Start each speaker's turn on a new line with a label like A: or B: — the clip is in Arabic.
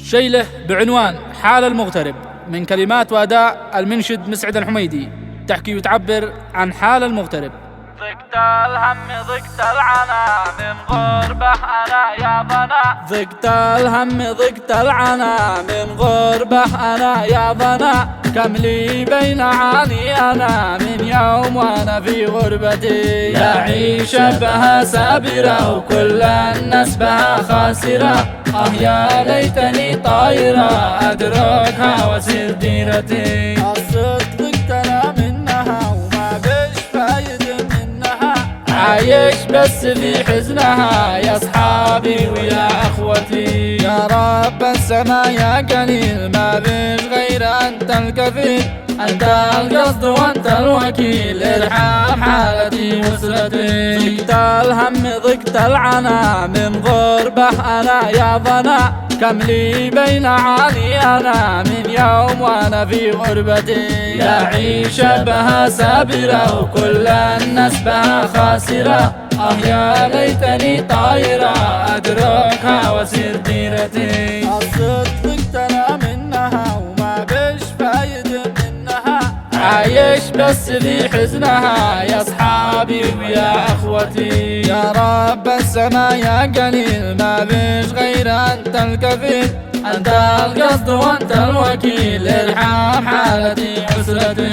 A: شيله بعنوان حال المغترب، من كلمات وأداء المنشد مسعد الحميدي، تحكي وتعبر عن حال المغترب.
B: ضقت الهم ضقت العنا من غربة أنا يا ظنا،
A: ضقت الهم ضقت العنا من غربة أنا يا ظنا، كم لي بين عاني أنا من يوم وأنا في غربتي، يعيش بها سابرة وكل الناس بها خاسرة، يا ليتني طايرة أدركها وسير ديرتي.
B: الصدق ضقتنا منها وما بش فايد منها،
A: عايش بس في حزنها يا أصحابي ويا أخوتي.
B: يا رب السما يا قليل ما بش غير أنت الكفيل،
A: أنت القصد وأنت الوكيل، ارحم حالتي وأسرتي.
B: ضقت الهم ضقت العنا من غربة أنا يا ظنا،
A: كم لي بين عاني أنا من يوم وأنا في غربتي،
B: يعيش بها سابرة وكل الناس بها خاسرة،
A: يا ليتني طايرة أدركها وسير ديرتي.
B: الصدق ضقتنا منها وما بش فايد منها،
A: عايش بس في حزنها يا أصحابي ويا أخوتي.
B: يا رب السما يا قليل ما بش غير أنت الكفيل،
A: أنت القصد وأنت الوكيل، ارحم حالتي وأسرتي.